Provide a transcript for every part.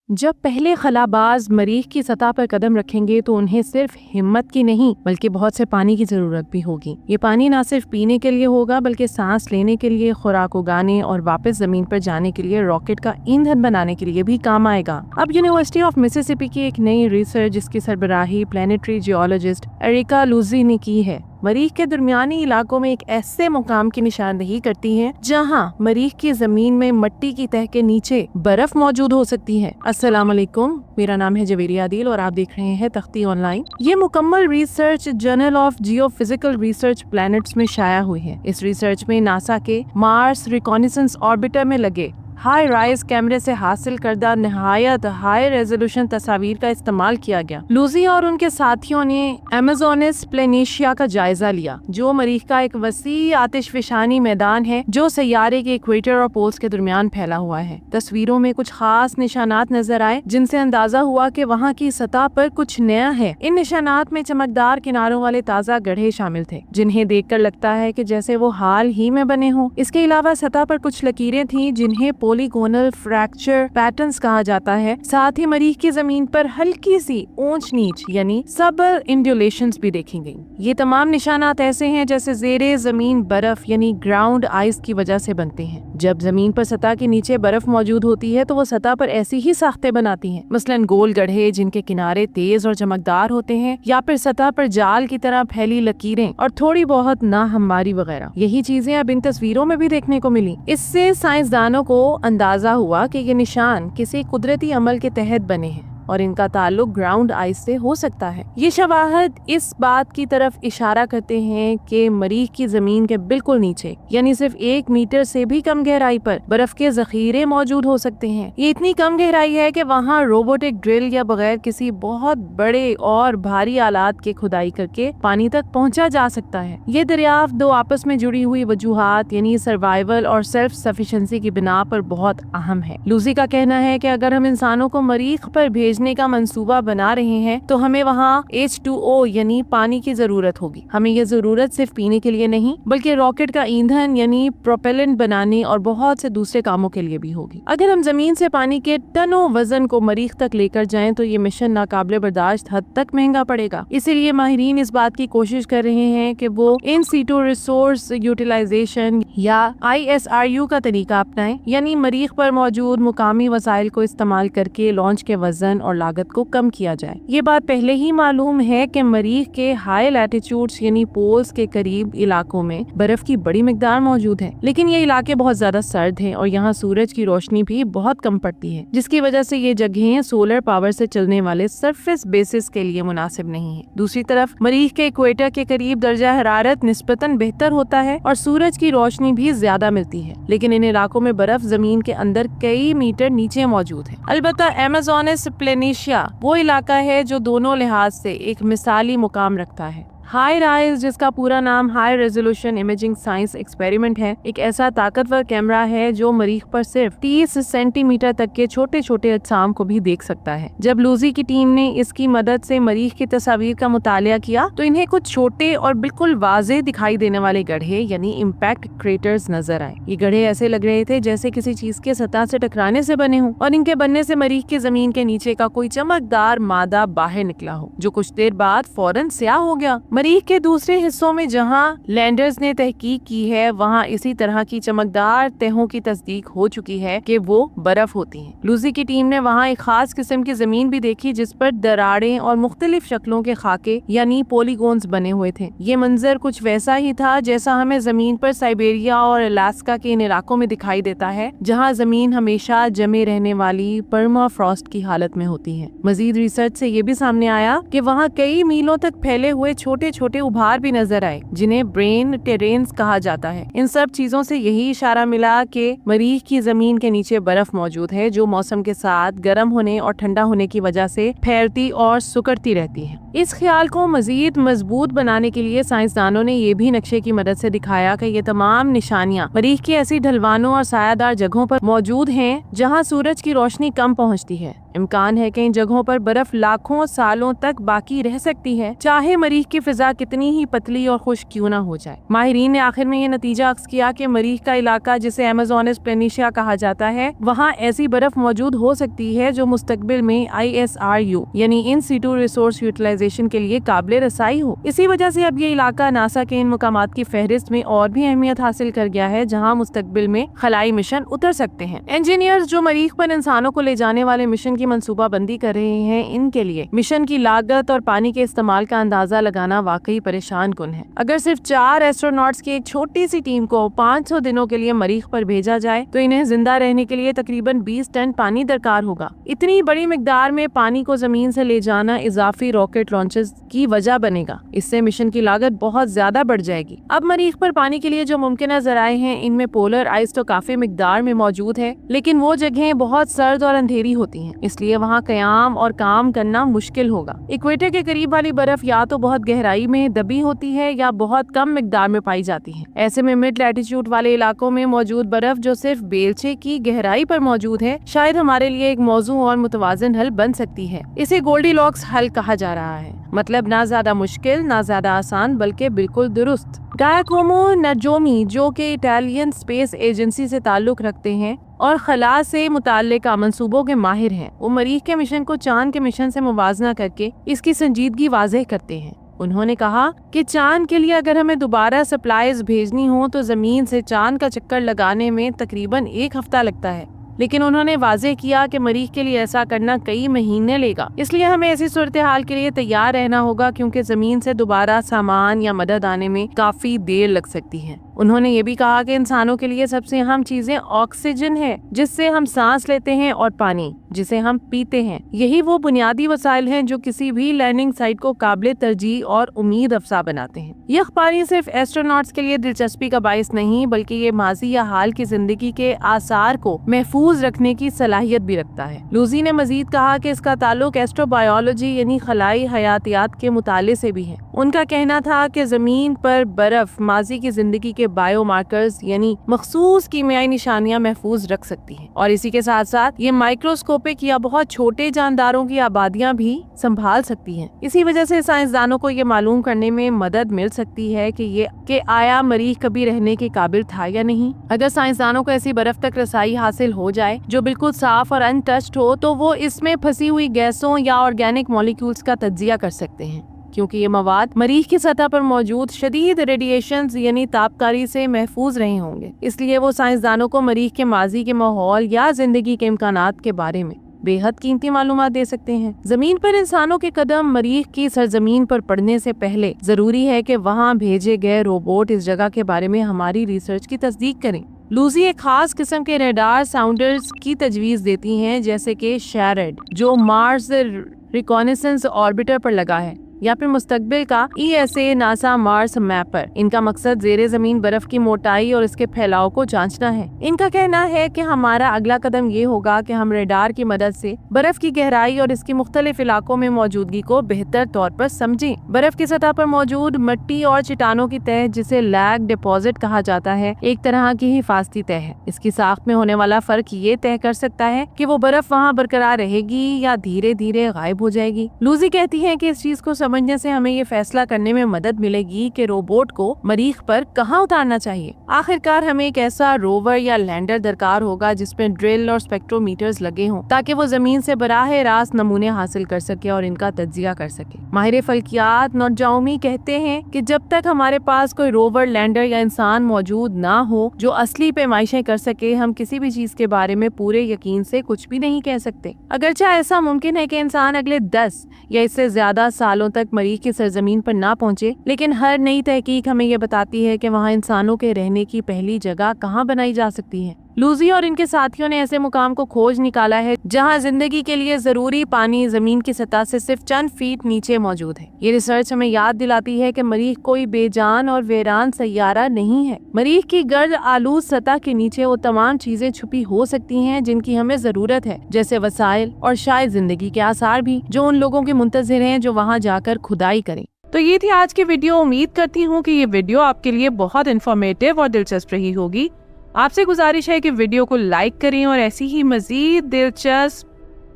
जब पहले खलाबाज मरीख की सतह पर कदम रखेंगे तो उन्हें सिर्फ हिम्मत की नहीं बल्कि बहुत से पानी की जरूरत भी होगी। ये पानी ना सिर्फ पीने के लिए होगा बल्कि सांस लेने के लिए, खुराक उगाने और वापस जमीन पर जाने के लिए रॉकेट का ईंधन बनाने के लिए भी काम आएगा। अब यूनिवर्सिटी ऑफ मिसिसिपी की एक नई रिसर्च जिसकी सरबराही प्लानिटरी जियोलॉजिस्ट एरिका लूजी ने की है, मरीख के दरमियानी इलाकों में एक ऐसे मुकाम की निशानदेही करती है जहां मरीख की जमीन में मिट्टी की तह के नीचे बर्फ मौजूद हो सकती है। अस्सलाम वालेकुम, मेरा नाम है जवेरिया आदिल और आप देख रहे हैं तख्ती ऑनलाइन। ये मुकम्मल research journal of geophysical research planets में शाया हुई है। इस रिसर्च में नासा के मार्स रिकॉनिसेंस ऑर्बिटर में लगे हाई राइज कैमरे से हासिल करदा निहायत हाई रेजोल्यूशन तस्वीर का इस्तेमाल किया गया। लूजी और उनके साथियों ने अमेज़ोनिस प्लेनेशिया का जायजा लिया, जो मरीख का एक वसी आतिशफशानी मैदान है जो सैयारे के इक्वेटर और पोल्स के दरमियान फैला हुआ है। तस्वीरों में कुछ खास निशानात नजर आए जिनसे अंदाजा हुआ कि वहाँ की सतह पर कुछ नया है। इन निशानात में चमकदार किनारों वाले ताज़ा गड्ढे शामिल थे जिन्हें देखकर लगता है कि जैसे वो हाल ही में बने हों। इसके अलावा सतह पर कुछ लकीरें थीं जिन्हें पॉलीगोनल फ्रैक्चर पैटर्न्स कहा जाता है। साथ ही मरीख की जमीन पर हल्की सी ऊंच नीच यानी सबल इंड्यूलेशंस भी देखी गयी। ये तमाम निशानात ऐसे हैं जैसे ज़ेरे जमीन बर्फ यानी ग्राउंड आइस की वजह से बनते हैं। जब जमीन पर सतह के नीचे बर्फ मौजूद होती है तो वो सतह पर ऐसी ही साख्ते बनाती हैं, मसलन गोल गड्ढे जिनके किनारे तेज और चमकदार होते हैं, या फिर सतह पर जाल की तरह फैली लकीरें और थोड़ी बहुत नाहमवारी वगैरह। यही चीजें अब इन तस्वीरों में भी देखने को मिली। इससे साइंसदानों को अंदाजा हुआ कि ये निशान किसी कुदरती अमल के तहत बने हैं और इनका ताल्लुक ग्राउंड आइस से हो सकता है। ये शवाहद इस बात की तरफ इशारा करते हैं कि मरीख की जमीन के बिल्कुल नीचे यानी सिर्फ 1 मीटर से भी कम गहराई पर बर्फ के जखीरे मौजूद हो सकते हैं। ये इतनी कम गहराई है कि वहाँ रोबोटिक ड्रिल या बगैर किसी बहुत बड़े और भारी आलात के खुदाई करके पानी तक पहुँचा जा सकता है। ये दरियाफ्त दो आपस में जुड़ी हुई वजूहात यानी सर्वाइवल और सेल्फ सफिशिएंसी की बिना पर बहुत अहम है। लूजी का कहना है कि अगर हम इंसानों को मरीख पर भेजने का मंसूबा बना रहे हैं तो हमें वहाँ H2O यानी पानी की जरूरत होगी। हमें ये जरूरत सिर्फ पीने के लिए नहीं बल्कि रॉकेट का ईंधन यानी प्रोपेलेंट बनाने और बहुत से दूसरे कामों के लिए भी होगी। अगर हम जमीन से पानी के टनों वजन को मरीख तक लेकर जाएं तो ये मिशन नाकाबिले बर्दाश्त हद तक महंगा पड़ेगा। इसीलिए माहिरीन इस बात की कोशिश कर रहे हैं कि वो इन सीटू रिसोर्स यूटिलाइजेशन या ISRU का तरीका अपनाएं, यानी मरीख पर मौजूद मुकामी वसाइल को इस्तेमाल करके लॉन्च के वजन और लागत को कम किया जाए। ये बात पहले ही मालूम है कि मरीख के हाई लैटिट्यूड्स यानी पोल्स के करीब इलाकों में बर्फ की बड़ी मिकदार मौजूद है, लेकिन ये इलाके बहुत ज्यादा सर्द हैं और यहाँ सूरज की रोशनी भी बहुत कम पड़ती है, जिसकी वजह से ये जगहें सोलर पावर से चलने वाले सरफेस बेसिस के लिए मुनासिब नहीं है। दूसरी तरफ मरीख के इक्वेटर के करीब दर्जा हरारत निस्बतन बेहतर होता है और सूरज की रोशनी भी ज्यादा मिलती है, लेकिन इन इलाकों में बर्फ जमीन के अंदर कई मीटर नीचे मौजूद है। अलबत्ता अमेज़ोनिस प्लेनेशिया वो इलाका है जो दोनों लिहाज से एक मिसाली मुकाम रखता है। हाई राइज, जिसका पूरा नाम high resolution imaging science experiment है, एक ऐसा ताकतवर कैमरा है जो मरीख पर सिर्फ 30 सेंटीमीटर तक के छोटे छोटे अजसाम को भी देख सकता है। जब लूजी की टीम ने इसकी मदद से मरीख की तस्वीर का मुतालिया किया तो इन्हें कुछ छोटे और बिल्कुल वाज़ेह दिखाई देने वाले गड्ढे यानी इम्पैक्ट क्रेटर्स नजर आए। ये गड्ढे ऐसे लग रहे थे जैसे किसी चीज के सतह से टकराने से बने हों और इनके बनने से मरीख की जमीन के नीचे का कोई चमकदार मादा बाहर निकला हो, जो कुछ देर बाद फौरन स्याह हो गया। मरीख के दूसरे हिस्सों में जहां लैंडर्स ने तहकीक की है वहां इसी तरह की चमकदार तहों की तस्दीक हो चुकी है कि वो बर्फ होती हैं। लूजी की टीम ने वहां एक खास किस्म की जमीन भी देखी जिस पर दरारें और मुख्तलिफ शक्लों के खाके यानी पॉलीगोन्स बने हुए थे। ये मंजर कुछ वैसा ही था जैसा हमें जमीन पर साइबेरिया और अलास्का के इन इलाकों में दिखाई देता है जहाँ जमीन हमेशा जमे रहने वाली परमाफ्रॉस्ट की हालत में होती है। मजीद रिसर्च से ये भी सामने आया कि वहाँ कई मीलों तक फैले हुए छोटे छोटे उभार भी नजर आए जिन्हें ब्रेन टेरेन्स कहा जाता है। इन सब चीजों से यही इशारा मिला कि मरीख की जमीन के नीचे बर्फ मौजूद है जो मौसम के साथ गर्म होने और ठंडा होने की वजह से फैलती और सुकड़ती रहती है। इस ख्याल को मजीद मजबूत बनाने के लिए साइंसदानों ने ये भी नक्शे की मदद से दिखाया कि ये तमाम निशानियां मरीख की ऐसी ढलवानों और सायादार जगहों पर मौजूद हैं जहां सूरज की रोशनी कम पहुंचती है। इम्कान है कि इन जगहों पर बर्फ लाखों सालों तक बाकी रह सकती है, चाहे मरीख की फिजा कितनी ही पतली और खुश्क क्यों ना हो जाए। माहिरीन ने आखिर में ये नतीजा अक्स किया कि मरीख का इलाका, जिसे अमेज़ोनिस प्लेनिशिया कहा जाता है, वहाँ ऐसी बर्फ मौजूद हो सकती है जो मुस्तकबिल में ISRU यानी इन सीटू रिसोर्स यूटिलाइजेशन के लिए काबिल रसाई हो। इसी वजह से अब ये इलाका नासा के इन मुकामात की फहरिस्त में और भी अहमियत हासिल कर गया है जहाँ मुस्तकबिल में खलाई मिशन उतर सकते हैं। इंजीनियर्स जो मरीख पर इंसानों को ले जाने वाले मिशन की मंसूबा बंदी कर रहे हैं, इनके लिए मिशन की लागत और पानी के इस्तेमाल का अंदाजा लगाना वाकई परेशान कुन है। अगर सिर्फ 4 एस्ट्रोनॉट्स की एक छोटी सी टीम को 500 दिनों के लिए मरीख पर भेजा जाए तो इन्हें जिंदा रहने के लिए तकरीबन 20 टन पानी दरकार होगा। इतनी बड़ी मिकदार में पानी को जमीन से ले जाना इजाफी रॉकेट लॉन्चेस की वजह बनेगा। इससे मिशन की लागत बहुत ज्यादा बढ़ जाएगी। अब मरीख पर पानी के लिए जो मुमकिन जराए हैं, इनमें पोलर आइस तो काफी मिकदार में मौजूद है, लेकिन वो जगहें बहुत सर्द और अंधेरी होती हैं, इसलिए वहाँ कयाम और काम करना मुश्किल होगा। इक्वेटर के करीब वाली बर्फ या तो बहुत गहराई में दबी होती है या बहुत कम मिकदार में पाई जाती है। ऐसे में मिड लैटिट्यूड वाले इलाकों में मौजूद बर्फ जो सिर्फ बेलचे की गहराई पर मौजूद है, शायद हमारे लिए एक मौजू और मुतवाज़िन हल बन सकती है। इसे गोल्डीलॉक्स हल कहा जा रहा है, मतलब ना ज्यादा मुश्किल ना ज्यादा आसान, बल्कि बिल्कुल दुरुस्त। गायाकोमो नजोमी, जो कि इटालियन स्पेस एजेंसी से ताल्लुक रखते हैं और खला से मुताल्लिक मंसूबों के माहिर हैं, वो मरीख के मिशन को चांद के मिशन से मुवाजना करके इसकी संजीदगी वाज़ेह करते हैं। उन्होंने कहा कि चांद के लिए अगर हमें दोबारा सप्लाईज भेजनी हो तो जमीन से चांद का चक्कर लगाने में तकरीबन 1 हफ्ता लगता है, लेकिन उन्होंने वाज़ेह किया कि मरीख के लिए ऐसा करना कई महीने लेगा। इसलिए हमें ऐसी सूरत हाल के लिए तैयार रहना होगा, क्योंकि जमीन से दोबारा सामान या मदद आने में काफी देर लग सकती है। उन्होंने ये भी कहा कि इंसानों के लिए सबसे अहम चीजें ऑक्सीजन है, जिससे हम सांस लेते हैं, और पानी, जिसे हम पीते हैं। यही वो बुनियादी वसाइल हैं जो किसी भी लैंडिंग साइट को काबिल तरजीह और उम्मीद अफजा बनाते हैं। यह पानी सिर्फ एस्ट्रोनॉट्स के लिए दिलचस्पी का बाइस नहीं, बल्कि ये माजी या हाल की जिंदगी के आसार को महफूज रखने की सलाहियत भी रखता है। लूजी ने मजीद कहा कि इसका ताल्लुक एस्ट्रोबायोलॉजी यानी खलाई हयातियात के मुताले से भी है। उनका कहना था कि जमीन पर बर्फ माजी की जिंदगी के बायोमार्कर्स यानी मखसूस कीमियाई निशानियां महफूज रख सकती है, और इसी के साथ साथ ये माइक्रोस्कोपिक या बहुत छोटे जानदारों की आबादियां भी संभाल सकती हैं। इसी वजह से साइंसदानों को ये मालूम करने में मदद मिल सकती है कि आया मरीख कभी रहने के काबिल था या नहीं। अगर साइंसदानों को ऐसी बर्फ तक रसाई हासिल हो जाए जो बिल्कुल साफ और अनटच्ड हो, तो वो इसमें फंसी हुई गैसों या ऑर्गेनिक मॉलिक्यूल्स का तज्जिया कर सकते हैं, क्योंकि ये मवाद मरीख की सतह पर मौजूद शदीद रेडिएशंस यानी तापकारी से महफूज रहे होंगे। इसलिए वो साइंसदानों को मरीख के माजी के माहौल या जिंदगी के इम्कानात के बारे में बेहद कीमती मालूमात दे सकते हैं। जमीन पर इंसानों के कदम मरीख की सरजमीन पर पड़ने से पहले जरूरी है कि वहाँ भेजे गए रोबोट इस जगह के बारे में हमारी रिसर्च की तस्दीक करें। लूजी एक खास किस्म के रेडार साउंडर्स की तजवीज देती हैं, जैसे कि शैरेड, जो मार्स रिकॉनेसेंस ऑर्बिटर पर लगा है, या फिर मुस्तकबिल का ESA नासा मार्स मैपर। इनका मकसद जेरे जमीन बर्फ की मोटाई और इसके फैलाव को जांचना है। इनका कहना है कि हमारा अगला कदम ये होगा कि हम रेडार की मदद से बर्फ की गहराई और इसकी मुख्तलिफ इलाकों में मौजूदगी को बेहतर तौर पर समझें। बर्फ की सतह पर मौजूद मिट्टी और चट्टानों की तह, जिसे लैग डिपॉजिट कहा जाता है, एक तरह की हिफाजती तह है। इसकी साख्त में होने वाला फर्क ये तय कर सकता है कि वो बर्फ वहाँ बरकरार रहेगी या धीरे धीरे गायब हो जाएगी। लूजी कहती है कि इस चीज को समझने से हमें ये फैसला करने में मदद मिलेगी कि रोबोट को मरीख पर कहाँ उतारना चाहिए। आखिरकार हमें एक ऐसा रोवर या लैंडर दरकार होगा जिसमें ड्रिल और स्पेक्ट्रोमीटर्स लगे हों, ताकि वो जमीन से बराह रास्त नमूने हासिल कर सके और इनका तज्जिया कर सके। माहिर फल्कियात नोजाउमी कहते हैं कि जब तक हमारे पास कोई रोवर, लैंडर या इंसान मौजूद ना हो जो असली पैमाइशें कर सके, हम किसी भी चीज के बारे में पूरे यकीन से कुछ भी नहीं कह सकते। अगरचे ऐसा मुमकिन है कि इंसान अगले 10 या इससे ज्यादा सालों तक मरीख की सरजमीन पर ना पहुंचे, लेकिन हर नई तहकीक हमें ये बताती है कि वहाँ इंसानों के रहने की पहली जगह कहाँ बनाई जा सकती है। لوزی اور ان کے ساتھیوں نے ایسے مقام کو کھوج نکالا ہے جہاں زندگی کے لیے ضروری پانی زمین کی سطح سے صرف چند فیٹ نیچے موجود ہے۔ یہ ریسرچ ہمیں یاد دلاتی ہے کہ مریخ کوئی بے جان اور ویران سیارہ نہیں ہے۔ مریخ کی گرد آلود سطح کے نیچے وہ تمام چیزیں چھپی ہو سکتی ہیں جن کی ہمیں ضرورت ہے، جیسے وسائل اور شاید زندگی کے آثار بھی، جو ان لوگوں کے منتظر ہیں جو وہاں جا کر کھدائی کریں۔ تو یہ تھی آج کی ویڈیو۔ امید کرتی ہوں کہ یہ ویڈیو آپ کے لیے بہت انفارمیٹیو اور دلچسپ رہی ہوگی۔ آپ سے گزارش ہے کہ ویڈیو کو لائک کریں اور ایسی ہی مزید دلچسپ،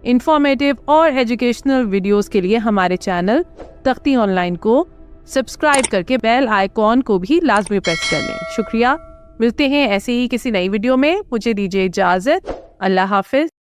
انفارمیٹیو اور ایجوکیشنل ویڈیوز کے لیے ہمارے چینل تختی آن لائن کو سبسکرائب کر کے بیل آئیکن کو بھی لازمی پریس کر لیں۔ شکریہ۔ ملتے ہیں ایسے ہی کسی نئی ویڈیو میں۔ مجھے دیجیے اجازت۔ اللہ حافظ۔